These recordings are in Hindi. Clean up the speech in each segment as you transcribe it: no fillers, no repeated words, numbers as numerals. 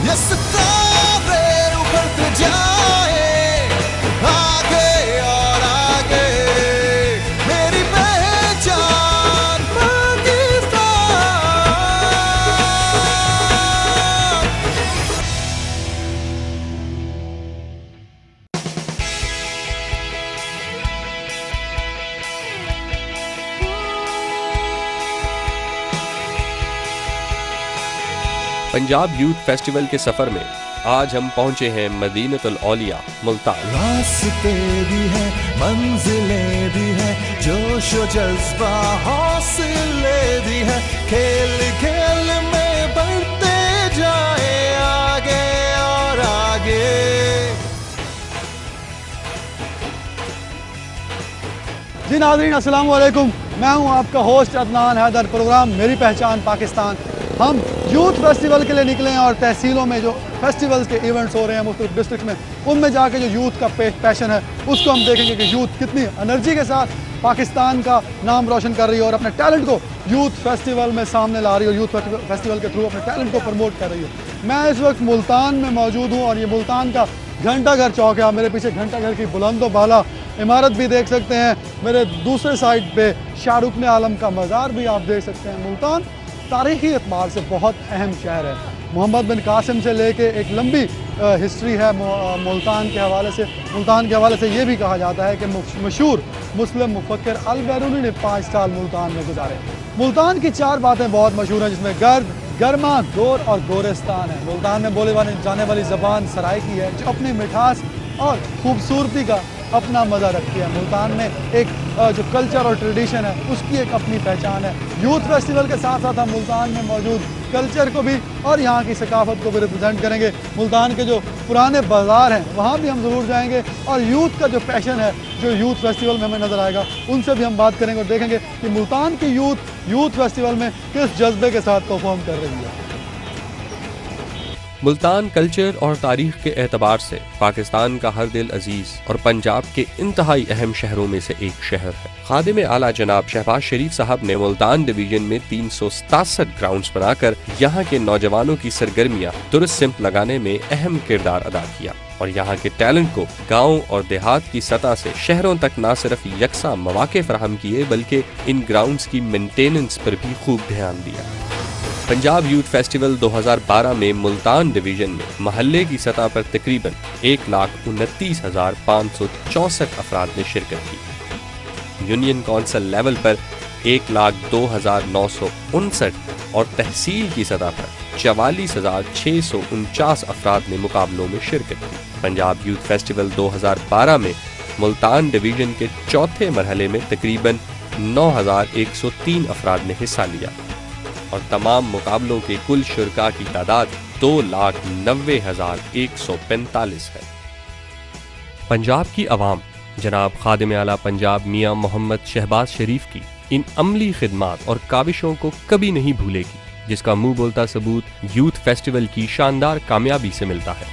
ये सितारे उभरते जाए आगे और आगे, मेरी पहचान पाकिस्तान। पंजाब यूथ फेस्टिवल के सफर में आज हम पहुंचे हैं मदीनतुल औलिया मुल्तान। रास्ते भी है, मंजिलें भी है, जोश व जज्बा हौसले भी है, खेल खेल में बढ़ते जाए आगे और आगे। जी नाज़रीन अस्सलाम वालेकुम, मैं हूं आपका होस्ट अदनान हैदर। प्रोग्राम मेरी पहचान पाकिस्तान। हम यूथ फेस्टिवल के लिए निकले हैं और तहसीलों में जो फेस्टिवल्स के इवेंट्स हो रहे हैं मुख्तलिफ डिस्ट्रिक्ट में, उनमें जाके जो यूथ का पैशन है उसको हम देखेंगे कि यूथ कितनी एनर्जी के साथ पाकिस्तान का नाम रोशन कर रही है और अपने टैलेंट को यूथ फेस्टिवल में सामने ला रही है और यूथ फेस्टिवल के थ्रू अपने टैलेंट को प्रमोट कर रही है। मैं इस वक्त मुल्तान में मौजूद हूँ और ये मुल्तान का घंटा घर चौक है। आप मेरे पीछे घंटा घर की बुलंदो बाला इमारत भी देख सकते हैं। मेरे दूसरे साइड पे शाहरुख आलम का मज़ार भी आप देख सकते हैं। मुल्तान तारीख़ी एतबार से बहुत अहम शहर है। मोहम्मद बिन कासिम से लेके एक लंबी हिस्ट्री है मुल्तान के हवाले से। मुल्तान के हवाले से ये भी कहा जाता है कि मशहूर मुस्लिम मुफक्किर अल-बैरूनी ने 5 साल मुल्तान में गुजारे। मुल्तान की 4 बातें बहुत मशहूर हैं, जिसमें गर्द, गर्मा, गोर और गोरिस्तान है। मुल्तान में बोले जाने वाली ज़बान सराइकी है, जो अपनी मिठास और ख़ूबसूरती का अपना मज़ा रखती है। मुल्तान में एक जो कल्चर और ट्रेडिशन है उसकी एक अपनी पहचान है। यूथ फेस्टिवल के साथ साथ हम मुल्तान में मौजूद कल्चर को भी और यहाँ की सकाफत को भी रिप्रेजेंट करेंगे। मुल्तान के जो पुराने बाज़ार हैं वहाँ भी हम ज़रूर जाएंगे और यूथ का जो पैशन है जो यूथ फेस्टिवल में हमें नज़र आएगा उनसे भी हम बात करेंगे और देखेंगे कि मुल्तान की यूथ फेस्टिवल में किस जज्बे के साथ परफॉर्म कर रही है। मुल्तान कल्चर और तारीख के एतबार से पाकिस्तान का हर दिल अजीज और पंजाब के इंतहाई अहम शहरों में से एक शहर है। खादिम आला जनाब शहबाज शरीफ साहब ने मुल्तान डिवीजन में 367 ग्राउंड्स बनाकर यहाँ के नौजवानों की सरगर्मियाँ दुरुस्त सिमत लगाने में अहम किरदार अदा किया और यहाँ के टैलेंट को गाँव और देहात की सतह से शहरों तक न सिर्फ यकसा मौके फराहम किए बल्कि इन ग्राउंड्स की मेंटेनेंस पर भी खूब ध्यान दिया। पंजाब यूथ फेस्टिवल 2012 में मुल्तान डिवीजन में महल्ले की सतह पर तकरीबन 1,29,564 अफराद ने शिरकत की। यूनियन कौंसिल लेवल पर 1,02,959 और तहसील की सतह पर 44,649 अफराद ने मुकाबलों में शिरकत की। पंजाब यूथ फेस्टिवल 2012 में मुल्तान डिवीजन के चौथे मरहले में तकरीबन 9,103 अफराद ने हिस्सा लिया और तमाम मुकाबलों के कुल शुरका की तादाद 2,90,145 है। पंजाब की अवाम जनाब खादिम आला पंजाब मियां मोहम्मद शहबाज शरीफ की इन अमली खिदमात और काविशों को कभी नहीं भूलेगी, जिसका मुंह बोलता सबूत यूथ फेस्टिवल की शानदार कामयाबी से मिलता है।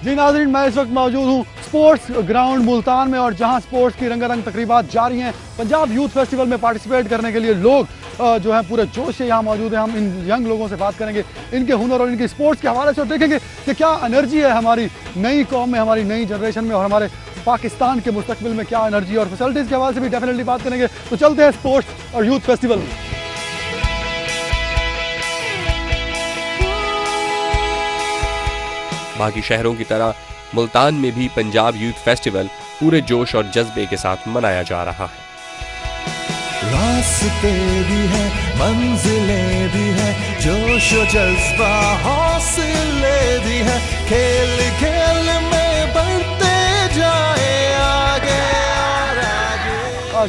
जी नाज़रीन, मैं इस वक्त मौजूद हूँ स्पोर्ट्स ग्राउंड मुल्तान में और जहाँ स्पोर्ट्स की रंगारंग तकरीबात जारी हैं। पंजाब यूथ फेस्टिवल में पार्टिसिपेट करने के लिए लोग जो हैं पूरे जोश से यहाँ मौजूद हैं। हम इन यंग लोगों से बात करेंगे इनके हुनर और इनकी स्पोर्ट्स के हवाले से और देखेंगे कि क्या एनर्जी है हमारी नई कौम में, हमारी नई जनरेशन में और हमारे पाकिस्तान के मुस्तकबिल में क्या एनर्जी और फैसिलिटीज़ के हवाले से भी डेफिनेटली बात करेंगे। तो चलते हैं स्पोर्ट्स और यूथ फेस्टिवल में। बाकी शहरों की तरह मुल्तान में भी पंजाब यूथ फेस्टिवल पूरे जोश और जज्बे के साथ मनाया जा रहा है। रास्ते भी है, मंजिलें भी है, जोश व जज्बा हौसले भी है, खेल खेल में बढ़ते जाए आगे और आगे।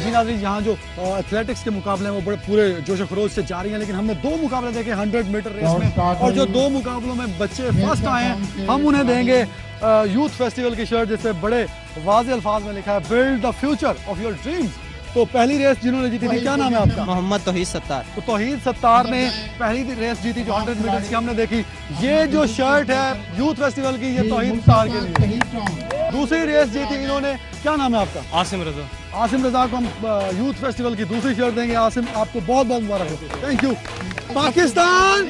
जी नाज़रीन, यहाँ जो एथलेटिक्स के मुकाबले हैं वो बड़े पूरे जोश खरोश से जारी हैं, लेकिन हमने 2 मुकाबले देखे 100 मीटर रेस में और जो 2 मुकाबलों में बच्चे फर्स्ट आए हैं हम उन्हें देंगे यूथ फेस्टिवल की शर्ट जिससे बड़े वाज़े अल्फाज में लिखा है build the future of your dreams. तो पहली रेस जिन्होंने जीती थी, क्या नाम है आपका? मोहम्मद तौहीद सत्तार। तो तौहीद सत्तार ने पहली रेस जीती जो 100 मीटर की हमने देखी। ये जो शर्ट है यूथ फेस्टिवल की ये तौहीद सत्तार के लिए। दूसरी रेस जीती इन्होंने, क्या नाम है आपका? आसिम रजा। आसिम रजा को हम यूथ फेस्टिवल की दूसरी शर्ट देंगे। आसिम, आपको बहुत बहुत मुबारक हो। Thank you. पाकिस्तान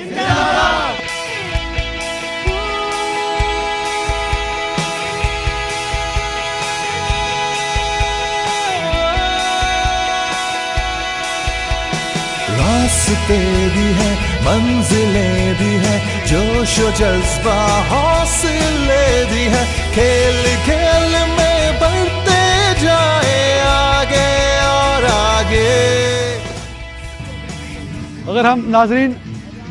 भी है, मंजिलें भी है, जोश व जज्बा हौसले भी है, खेल खेल में बढ़ते जाए आगे और आगे। अगर हम नाजरीन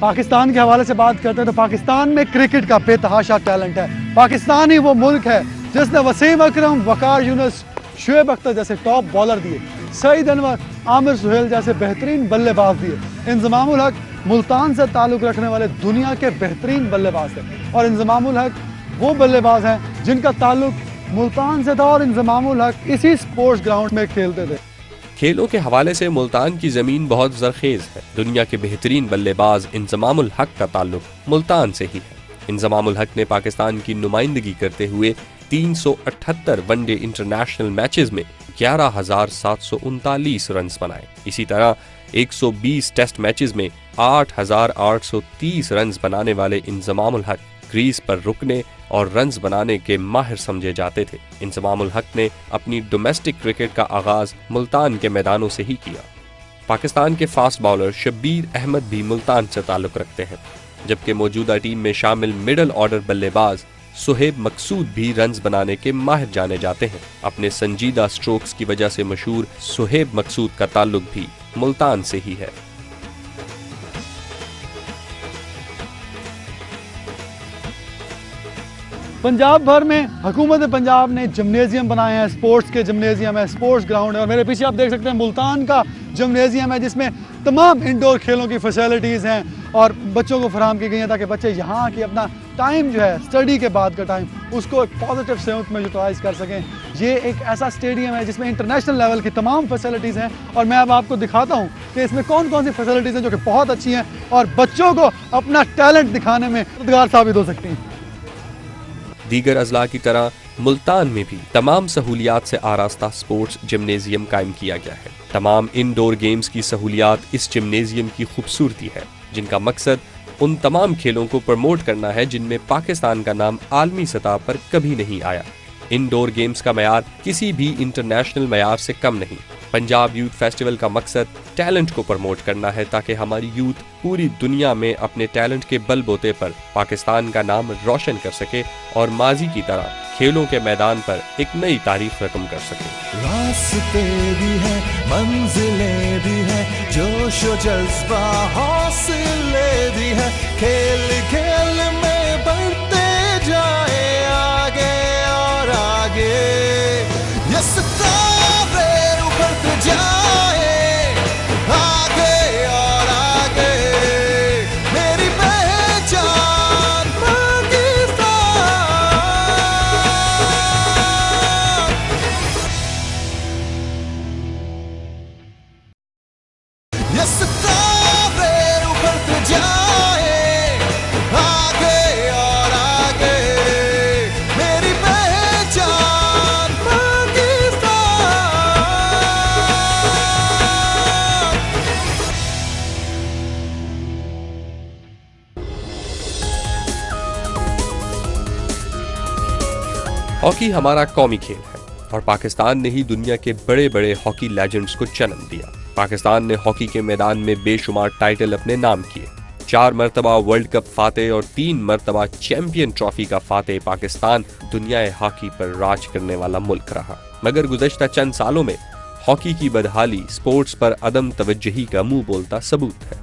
पाकिस्तान के हवाले से बात करते हैं तो पाकिस्तान में क्रिकेट का बेतहाशा टैलेंट है। पाकिस्तान ही वो मुल्क है जिसने वसीम अकरम, वकार यूनुस, शुएब अख्तर जैसे टॉप बॉलर दिए, सईद अनवर, आमिर सुहेल जैसे बेहतरीन बल्लेबाज दिए। इंजमामुल हक मुल्तान से ताल्लुक़ रखने वाले दुनिया के बेहतरीन बल्लेबाज थे और इंजमामुल हक वो बल्लेबाज हैं जिनका ताल्लुक़ मुल्तान से था और इंजमामुल हक इसी स्पोर्ट्स ग्राउंड में खेलते थे। खेलों के हवाले से मुल्तान की जमीन बहुत जरखेज है। दुनिया के बेहतरीन बल्लेबाज इंजमामुल हक का ताल्लुक मुल्तान से ही है। इंजमामुल हक ने पाकिस्तान की नुमाइंदगी करते हुए 378 वनडे इंटरनेशनल मैचेस में 11,739 रन बनाए। इसी तरह 120 टेस्ट मैचेस में 8,830 रन बनाने वाले इंजमामुल हक क्रीज पर रुकने और रन्स बनाने के माहिर समझे जाते थे। इंजमामुल हक ने अपनी डोमेस्टिक क्रिकेट का आगाज मुल्तान के मैदानों से ही किया। पाकिस्तान के फास्ट बॉलर शब्बीर अहमद भी मुल्तान से ताल्लुक रखते हैं, जबकि मौजूदा टीम में शामिल मिडल ऑर्डर बल्लेबाज सुहेब मकसूद भी रन्स बनाने के माहिर जाने जाते हैं। अपने संजीदा स्ट्रोक्स की वजह से मशहूर सुहेब मकसूद का ताल्लुक भी मुल्तान से ही है। पंजाब भर में हुकूमत पंजाब ने जिम्नेजियम बनाए हैं, स्पोर्ट्स के जिम्नेजियम है, स्पोर्ट्स ग्राउंड है और मेरे पीछे आप देख सकते हैं मुल्तान का जिम्नेजियम है जिसमें तमाम इंडोर खेलों की फैसिलिटीज़ हैं और बच्चों को फराहम की गई हैं ताकि बच्चे यहाँ की अपना टाइम जो है स्टडी के बाद का टाइम उसको एक पॉजिटिव सेंस में यूटिलाइज कर सकें। ये एक ऐसा स्टेडियम है जिसमें इंटरनेशनल लेवल की तमाम फैसिलिटीज़ हैं और मैं अब आपको दिखाता हूँ कि इसमें कौन कौन सी फैसिलिटीज़ हैं जो कि बहुत अच्छी हैं और बच्चों को अपना टैलेंट दिखाने में मददगार साबित हो सकती हैं। दीगर अजला की तरह मुल्तान में भी तमाम सहूलियात से आरास्ता स्पोर्ट्स जिम्नेजियम कायम किया गया है। तमाम इनडोर गेम्स की सहूलियात इस जिम्नेजियम की खूबसूरती है, जिनका मकसद उन तमाम खेलों को प्रमोट करना है जिनमें पाकिस्तान का नाम आलमी सतह पर कभी नहीं आया। इनडोर गेम्स का मयार किसी भी इंटरनेशनल मयार से कम नहीं। पंजाब यूथ फेस्टिवल का मकसद टैलेंट को प्रमोट करना है ताकि हमारी यूथ पूरी दुनिया में अपने टैलेंट के बलबूते पर पाकिस्तान का नाम रोशन कर सके और माजी की तरह खेलों के मैदान पर एक नई तारीख रकम कर सके। रास्ते भी है, मंजिलें भी है, जोश व जज्बा हौसले भी है, खेल खेल में बढ़ते जाए आगे और आगे। ये सितारे उभरते जाए आगे और आगे, मेरी पहचान पाकिस्तान। ये सितारे उभरते जाए आगे और आगे, मेरी पहचान पाकिस्तान। हॉकी हमारा कौमी खेल है और पाकिस्तान ने ही दुनिया के बड़े बड़े हॉकी लेजेंड्स को जन्म दिया। पाकिस्तान ने हॉकी के मैदान में बेशुमार टाइटल अपने नाम किए। 4 मरतबा वर्ल्ड कप फाते और 3 मरतबा चैंपियन ट्रॉफी का फाते पाकिस्तान दुनिया हॉकी पर राज करने वाला मुल्क रहा। मगर गुज़श्ता चंद सालों में हॉकी की बदहाली स्पोर्ट्स पर अदम तवज्जुही का मुंह बोलता सबूत है।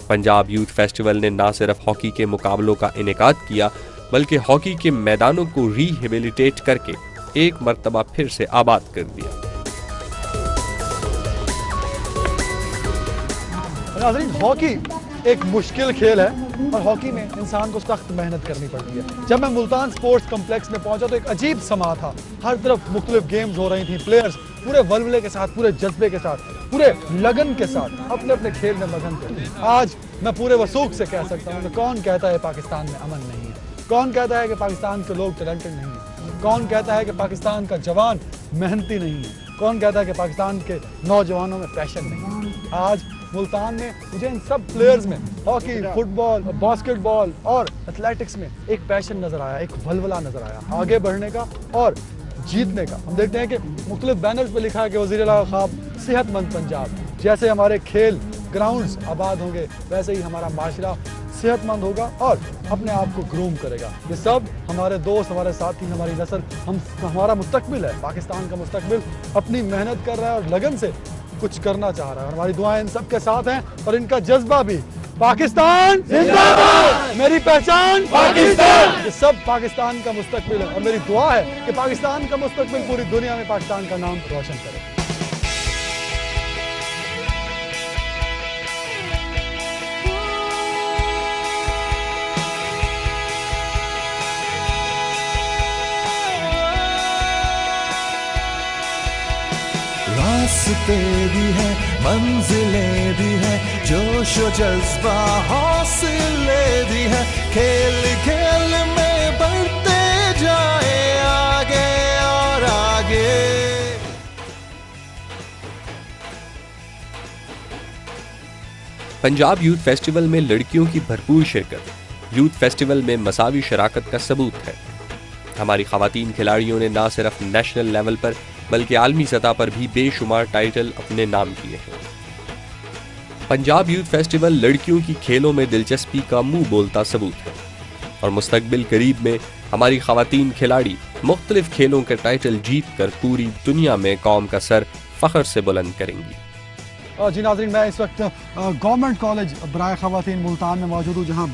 पंजाब यूथ फेस्टिवल ने न सिर्फ हॉकी के मुकाबलों का इनेकाद किया बल्कि हॉकी के मैदानों को रिहेबिलिटेट करके एक मरतबा फिर से आबाद कर दिया। नाज़रीन, हॉकी एक मुश्किल खेल है और हॉकी में इंसान को सख्त मेहनत करनी पड़ती है। जब मैं मुल्तान स्पोर्ट्स कम्प्लेक्स में पहुंचा तो एक अजीब समा था। हर तरफ मुख्तलिफ गेम्स हो रही थी, प्लेयर्स पूरे वल्वले के साथ, पूरे जज्बे के साथ, पूरे लगन के साथ अपने अपने खेल में मगन थे। आज मैं पूरे वसूख से कह सकता हूँ कि कौन कहता है पाकिस्तान में अमन नहीं है, कौन कहता है कि पाकिस्तान के लोग टैलेंटेड नहीं है, कौन कहता है कि पाकिस्तान का जवान मेहनती नहीं है, कौन कहता है कि पाकिस्तान के नौजवानों में पैशन नहीं है। आज मुल्तान में मुझे इन सब प्लेयर्स में हॉकी, फुटबॉल, बास्केटबॉल और एथलेटिक्स में एक पैशन नजर आया, एक वल्वला नजर आया आगे बढ़ने का और जीतने का। हम देखते हैं कि मुख्तलिफ बैनर्स पे लिखा है कि वज़ीर-ए-आला ख्वाब सेहतमंद पंजाब। जैसे हमारे खेल ग्राउंड्स आबाद होंगे, वैसे ही हमारा माशरा सेहतमंद होगा और अपने आप को ग्रूम करेगा। ये सब हमारे दोस्त, हमारे साथी, हमारी नस्ल, हमारा मुस्तकबिल है। पाकिस्तान का मुस्तकबिल अपनी मेहनत कर रहा है और लगन से कुछ करना चाह रहा है। हमारी दुआएं इन सब के साथ हैं और इनका जज्बा भी। पाकिस्तान जिंदाबाद, मेरी पहचान पाकिस्तान। ये सब पाकिस्तान का मुस्तकबिल है और मेरी दुआ है कि पाकिस्तान का मुस्तकबिल पूरी दुनिया में पाकिस्तान का नाम रोशन करे। रास्ते भी है, मंजिलें भी है, जोश व जज्बा हौसले भी है, खेल खेल में बढ़ते जाए आगे और आगे। पंजाब यूथ फेस्टिवल में लड़कियों की भरपूर शिरकत यूथ फेस्टिवल में मसावी शराकत का सबूत है। हमारी खवातीन खिलाड़ियों ने न सिर्फ नेशनल लेवल पर बल्कि आलमी सतह पर भी बेशुमार टाइटल अपने नाम किए हैं। पंजाब यूथ फेस्टिवल लड़कियों की खेलों में दिलचस्पी का मुंह बोलता सबूत है और मुस्तकबिल करीब में हमारी खवातीन खिलाड़ी मुख्तलिफ खेलों के टाइटल जीत कर पूरी दुनिया में कौम का सर फख्र से बुलंद करेंगी। जी नाज़रीन, मैं इस वक्त गवर्नमेंट कॉलेज बराए ख़वातीन मुल्तान में मौजूद हूँ, जहाँ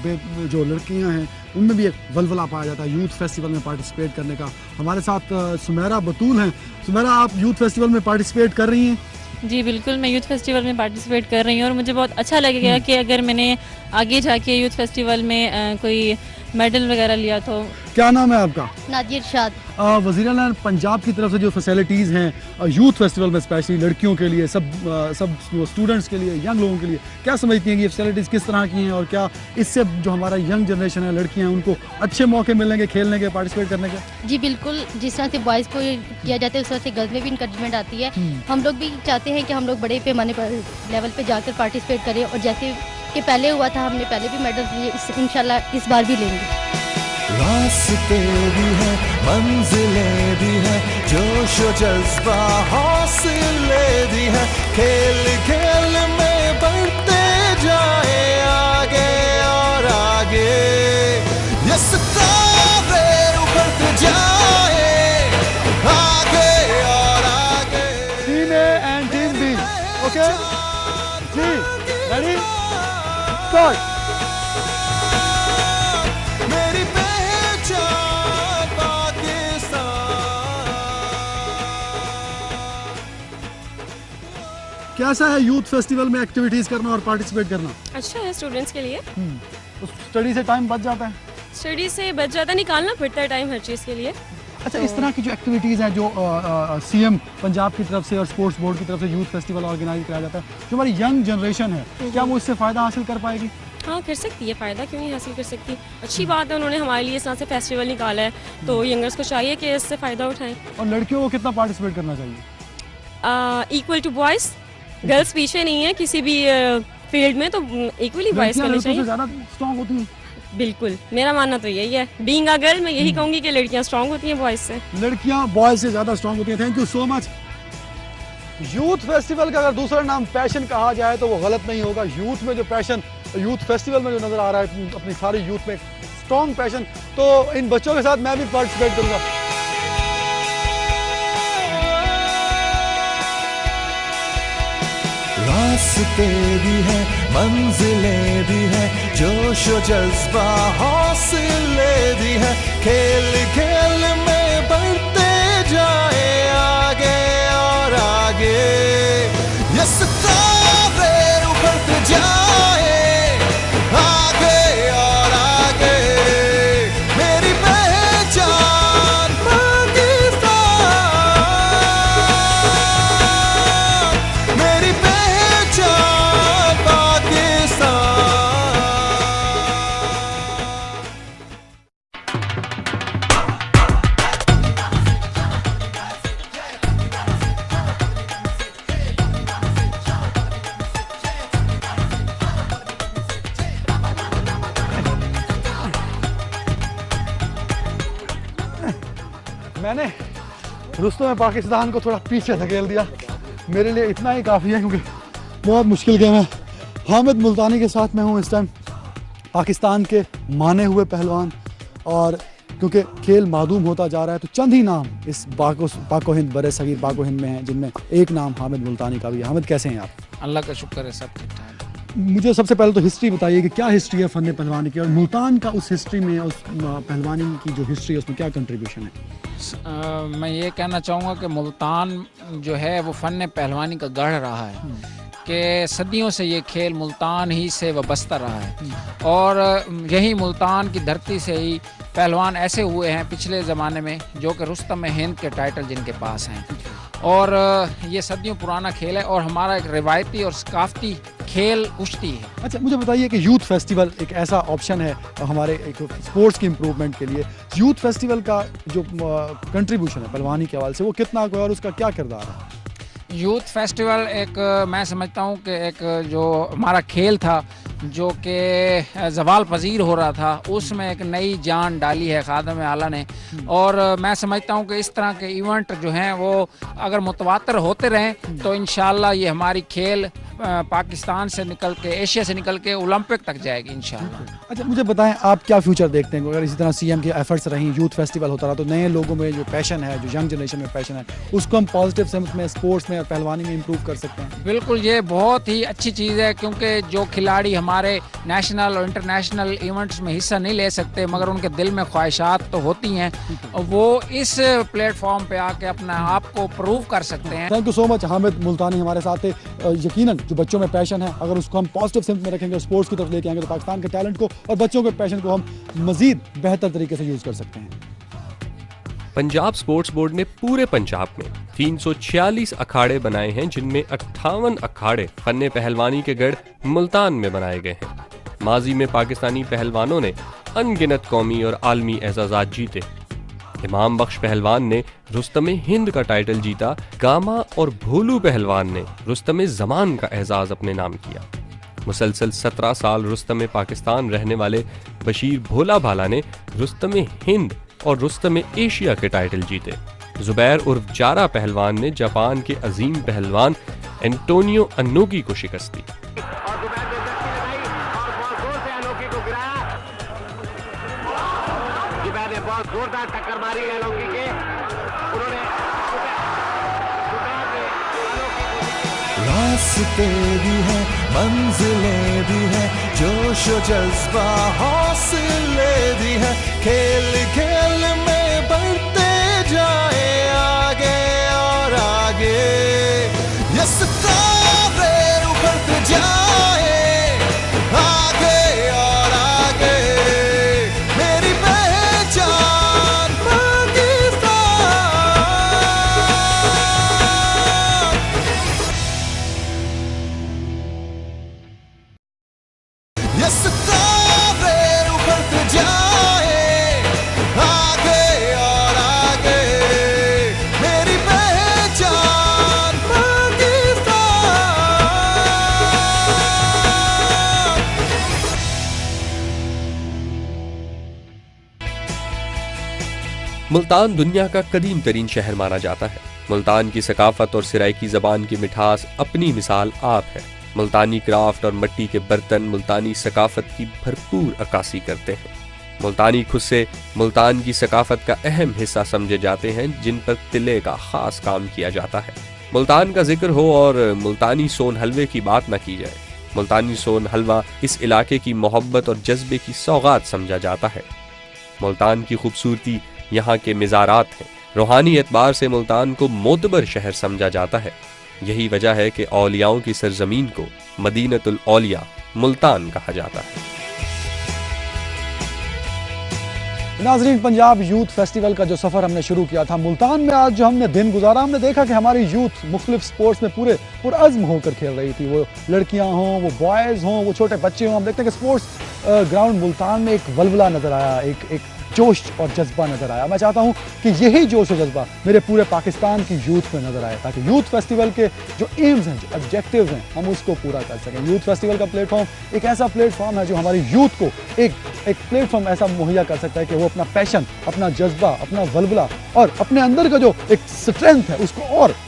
जो लड़कियाँ हैं उनमें भी एक वलवला पाया जाता है यूथ फेस्टिवल में पार्टिसिपेट करने का। हमारे साथ सुमेरा बतूल हैं। सुमेरा, आप यूथ फेस्टिवल में पार्टिसिपेट कर रही हैं? जी बिल्कुल, मैं यूथ फेस्टिवल में पार्टिसिपेट कर रही हूँ और मुझे बहुत अच्छा लगेगा कि अगर मैंने आगे जाके यूथ फेस्टिवल में कोई मेडल वगैरह लिया तो। क्या नाम है आपका? नादिर शाद। वज़ीर-ए-आला पंजाब की तरफ से जो फैसिलिटीज़ हैं यूथ फेस्टिवल में स्पेशली लड़कियों के लिए, सब स्टूडेंट्स के लिए, यंग लोगों के लिए, क्या समझती हैं कि ये फैसिलिटीज़ किस तरह की हैं और क्या इससे जो हमारा यंग जनरेशन है, लड़कियां हैं, उनको अच्छे मौके मिलेंगे खेलने के, पार्टिसिपेट करने के? जी बिल्कुल, जिस तरह से बॉयज़ को किया जाता है उस तरह से गर्ल्स में भी इंकरेजमेंट आती है। हम लोग भी चाहते हैं कि हम लोग बड़े पैमाने पर लेवल पर जाकर पार्टिसिपेट करें और जैसे कि पहले हुआ था, हमने पहले भी मेडल लिए, इंशाल्लाह इस बार भी लेंगे। रास्ते भी है, मंजिलें भी है, जोश व जज्बा हौसले भी है, खेल खेल में बढ़ते जाए आगे और आगे। ये सितारे उभरते जाए आगे और आगे। Team A and team B, okay जी, रेडी स्टार्ट। कैसा है यूथ फेस्टिवल में एक्टिविटीज करना और पार्टिसिपेट करना? अच्छा है स्टूडेंट्स के लिए। तो स्टडी से टाइम बच जाता है? स्टडी से बच जाता, निकालना पड़ता है टाइम हर चीज़ के लिए। अच्छा, इस तरह की जो एक्टिविटीज़ हैं जो सीएम पंजाब की तरफ से और स्पोर्ट्स बोर्ड की तरफ से यूथ फेस्टिवल ऑर्गेनाइज कराया जाता है, जो हमारी यंग जनरेशन है, क्या वो इससे फ़ायदा हासिल कर पाएगी? हाँ, कर सकती है, फ़ायदा क्यों नहीं हासिल कर सकती। अच्छी बात है, उन्होंने हमारे लिए इस तरह से फेस्टिवल निकाला है, तो यंगर्स को चाहिए कि इससे फ़ायदा उठाएं। और लड़कियों को कितना पार्टिसिपेट करना चाहिए? इक्वल टू बॉयज़, गर्ल्स पीछे नहीं है किसी भी फील्ड में, तो इक्वली बॉयज़ करनी चाहिए। ज़्यादा स्ट्रॉन्ग होती हैं? बिल्कुल, मेरा मानना तो यही है। बीइंग अ गर्ल मैं यही कहूँगी कि लड़कियाँ स्ट्रॉन्ग होती हैं बॉयज़ से। लड़कियाँ बॉयज़ से ज़्यादा स्ट्रॉन्ग होती हैं। Thank you so much. Youth festival का अगर दूसरा नाम पैशन कहा जाए तो वो गलत नहीं होगा। यूथ में जो पैशन यूथ फेस्टिवल में जो नज़र आ रहा है अपनी सारी यूथ में स्ट्रॉन्ग पैशन, तो इन बच्चों के साथ मैं भी पार्टिसिपेट करूँगा। रास्ते भी है, मंजिलें भी है, जोश व जज्बा हौसले भी है, खेल खेल में बढ़ते जाए आगे और आगे। ये सितारे उभरते जाए आगे और आगे। मेरी पहचान पाकिस्तान, मेरी पहचान पाकिस्तान। मैंने रुस्तम पाकिस्तान को थोड़ा पीछे धकेल दिया। मेरे लिए इतना ही काफ़ी है क्योंकि बहुत मुश्किल गेम है हामिद मुल्तानी के साथ मैं हूँ इस टाइम, पाकिस्तान के माने हुए पहलवान। और क्योंकि खेल मादूम होता जा रहा है तो चंद ही नाम इस पाको हिंद बड़े सगीर पाको हिंद में हैं, जिनमें एक नाम हामिद मुल्तानी का भी है। हामिद, कैसे हैं आप? अल्लाह का शुक्र है, सब ठीक ठाक। मुझे सबसे पहले तो हिस्ट्री बताइए कि क्या हिस्ट्री है फ़न पहलवानी की, और मुल्तान का उस हिस्ट्री में, उस पहलवानी की जो हिस्ट्री है उसमें क्या कंट्रीब्यूशन है? मैं ये कहना चाहूँगा कि मुल्तान जो है वो फ़न पहलवानी का गढ़ रहा है, कि सदियों से ये खेल मुल्तान ही से वाबस्ता रहा है, और यही मुल्तान की धरती से ही पहलवान ऐसे हुए हैं पिछले ज़माने में जो कि रुस्तम हिंद के टाइटल जिनके पास हैं, और ये सदियों पुराना खेल है और हमारा एक रिवायती और सकाफती खेल कुश्ती है। अच्छा, मुझे बताइए कि यूथ फेस्टिवल एक ऐसा ऑप्शन है हमारे एक स्पोर्ट्स की इम्प्रूवमेंट के लिए। यूथ फेस्टिवल का जो कंट्रीब्यूशन है पहलवानी के हवाले से वो कितना है और उसका क्या किरदार है? यूथ फेस्टिवल एक मैं समझता हूँ कि एक जो हमारा खेल था जो कि ज़वाल पजीर हो रहा था, उसमें एक नई जान डाली है खादम आला ने, और मैं समझता हूँ कि इस तरह के इवेंट जो हैं वो अगर मुतवातर होते रहें तो इंशाल्लाह ये हमारी खेल पाकिस्तान से निकल के, एशिया से निकल के ओलंपिक तक जाएगी इंशाल्लाह। अच्छा, मुझे बताएं आप क्या फ्यूचर देखते हैं? अगर इसी तरह सीएम के एफर्ट्स रहीं, यूथ फेस्टिवल होता रहा, तो नए लोगों में जो पैशन है, जो यंग जनरेशन में पैशन है, उसको हम पॉजिटिव सेंस में स्पोर्ट्स में और पहलवानी में इम्प्रूव कर सकते हैं? बिल्कुल, ये बहुत ही अच्छी चीज़ है, क्योंकि जो खिलाड़ी हमारे नेशनल और इंटरनेशनल इवेंट्स में हिस्सा नहीं ले सकते मगर उनके दिल में ख्वाहिशात तो होती हैं, वो इस प्लेटफॉर्म पे आके अपना आप को प्रूव कर सकते हैं। Thank you so much. Hamid Multani हमारे साथ थे। यकीनन जो बच्चों में पैशन है, अगर उसको हम पॉजिटिव सेंस में रखेंगे, स्पोर्ट्स की तरफ लेके आएंगे, तो पाकिस्तान के टैलेंट को और बच्चों के पैशन को हम मजीद बेहतर तरीके से यूज़ कर सकते हैं। पंजाब स्पोर्ट्स बोर्ड ने पूरे पंजाब में 346 अखाड़े बनाए हैं, जिनमें 58 अखाड़े फन्ने पहलवानी के गढ़ मुल्तान में बनाए गए हैं। माजी में पाकिस्तानी पहलवानों ने अनगिनत कौमी और आलमी एजाज़ात जीते। इमाम बख्श पहलवान ने रुस्तम हिंद का टाइटल जीता। गामा और भोलू पहलवान ने रुस्तम जमान का एजाज अपने नाम किया। मुसलसल 17 साल रुस्तम पाकिस्तान रहने वाले बशीर भोला भाला ने रुस्तम हिंद और रुस्तम एशिया के टाइटल जीते। जुबैर उर्फ जारा पहलवान ने जापान के अजीम पहलवान एंटोनियो अन्नोगी को शिकस्त दी। बहुत जोरदार टक्कर मारी है अन्नोगी के, उन्होंने रास्ते भी हैं, मंजिलें भी हैं, जोश और जज्बा हौसले भी हैं, खेल खेल में बढ़ते जाए आगे और आगे, ये सितारे उभरते जाए आगे और आगे, मेरी पहचान पाकिस्तान। ये सितारे उभरते जाए आगे और आगे, मेरी पहचान पाकिस्तान। मुल्तान दुनिया का कदीम तरीन शहर माना जाता है। मुल्तान की सकाफत और सिराइकी जबान की मिठास अपनी मिसाल आप है। मुल्तानी क्राफ्ट और मिट्टी के बर्तन मुल्तानी सकाफत की भरपूर अक्कासी करते हैं। मुल्तानी खुस्से मुल्तान की सकाफत का अहम हिस्सा समझे जाते हैं, जिन पर तिले का खास काम किया जाता है। मुल्तान का जिक्र हो और मुल्तानी सोन हलवे की बात न की जाए। मुल्तानी सोन हलवा इस इलाके की मोहब्बत और जज्बे की सौगात समझा जाता है। मुल्तान की खूबसूरती यहाँ के मिज़ारात हैं। रूहानी एतबार से मुल्तान को मोतबर शहर समझा जाता है। यही वजह है कि औलियाओं की सरजमीन को मदीनतुल औलिया मुल्तान कहा जाता है। नाजरीन, पंजाब यूथ फेस्टिवल का जो सफ़र हमने शुरू किया था मुल्तान में, आज जो हमने दिन गुजारा, हमने देखा कि हमारी यूथ मुख्तलिफ स्पोर्ट्स में पूरे पुरअज़्म होकर खेल रही थी। वो लड़कियां हों, वो बॉयज़ हों, वो छोटे बच्चे हों। हम देखते हैं कि स्पोर्ट्स ग्राउंड मुल्तान में एक वलवला नज़र आया, एक जोश और जज्बा नज़र आया। मैं चाहता हूँ कि यही जोश और जज्बा मेरे पूरे पाकिस्तान की यूथ में नज़र आए, ताकि यूथ फेस्टिवल के जो एम्स हैं, जो ऑब्जेक्टिव्स हैं, हम उसको पूरा कर सकें। यूथ फेस्टिवल का प्लेटफॉर्म एक ऐसा प्लेटफॉर्म है जो हमारी यूथ को एक प्लेटफॉर्म ऐसा मुहैया कर सकता है कि वो अपना पैशन, अपना जज्बा, अपना वल्वला और अपने अंदर का जो एक स्ट्रेंथ है उसको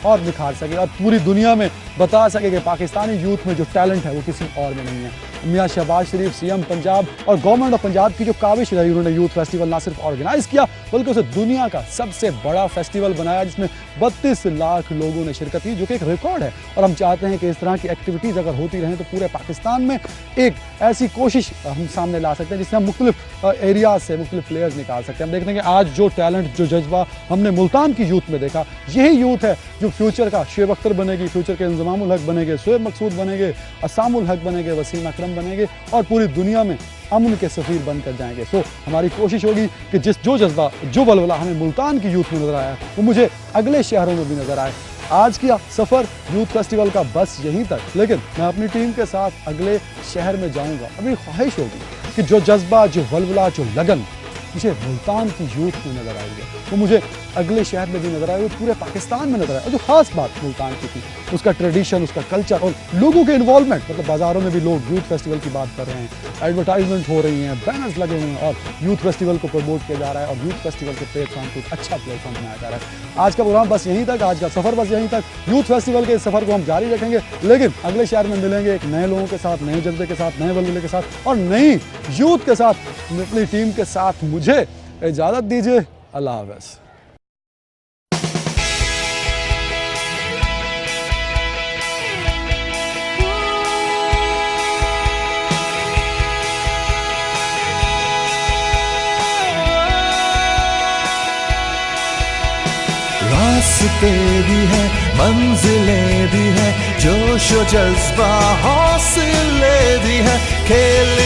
और निखार सके और पूरी दुनिया में बता सके कि पाकिस्तानी यूथ में जो टैलेंट है वो किसी और में नहीं है। मियां शहबाज शरीफ, सीएम पंजाब और गवर्नमेंट ऑफ पंजाब की जो काविश रही, उन्होंने यूथ फेस्टिवल ना सिर्फ ऑर्गेनाइज किया बल्कि उसे दुनिया का सबसे बड़ा फेस्टिवल बनाया, जिसमें 32 लाख लोगों ने शिरकत की, जो कि एक रिकॉर्ड है। और हम चाहते हैं कि इस तरह की एक्टिविटीज़ अगर होती रहें तो पूरे पाकिस्तान में एक ऐसी कोशिश हम सामने ला सकते हैं जिससे हम मुख्तलिफ एरियाज से मुख्तलिफ प्लेयर्स निकाल सकते हैं। हम देखते हैं कि आज जो टैलेंट, जो जज्बा हमने मुल्तान की यूथ में देखा, यही यूथ है जो फ्यूचर का शुएब अख्तर बनेगी, फ्यूचर के इंजमामुल हक बनेंगे, शोएब मकसूद बनेंगे, असामुल हक बनेंगे, वसीम अकरम बनेंगे और पूरी दुनिया में अमन के सफ़ीर बनकर जाएंगे। सो हमारी कोशिश होगी कि जो जज्बा, जो बलबला हमें मुल्तान की यूथ में नज़र आया वो मुझे अगले शहरों में भी नज़र आए। आज का सफ़र यूथ फेस्टिवल का बस यहीं तक, लेकिन मैं अपनी टीम के साथ अगले शहर में जाऊंगा। अभी ख्वाहिश होगी कि जो जज्बा, जो वल्वला, जो लगन मुझे मुल्तान की यूथ में नज़र आई है वो मुझे अगले शहर में भी नज़र आए, वो पूरे पाकिस्तान में नज़र आए। और जो ख़ास बात मुल्तान की थी, उसका ट्रेडिशन, उसका कल्चर और लोगों के इन्वॉल्वमेंट, मतलब बाज़ारों में भी लोग यूथ फेस्टिवल की बात कर रहे हैं, एडवर्टाइजमेंट हो रही हैं, बैनर्स लगे हुए हैं और यूथ फेस्टिवल को प्रमोट किया जा रहा है और यूथ फेस्टिवल के प्लेटफॉर्म को एक अच्छा प्लेटफॉर्म बनाया जा रहा है। आज का प्रोग्राम बस यहीं तक, आज का सफ़र बस यहीं तक। यूथ फेस्टिवल के इस सफ़र को हम जारी रखेंगे, लेकिन अगले शहर में मिलेंगे एक नए लोगों के साथ, नए जज्बे के साथ, नए वल्वले के साथ और नई यूथ के साथ, अपनी टीम के साथ। मुझे इजाज़त दीजिए, अल्लाह हाफ़िज़। रास्ते भी है, मंजिलें भी है, जोश व जज्बा हौसले भी है, खेल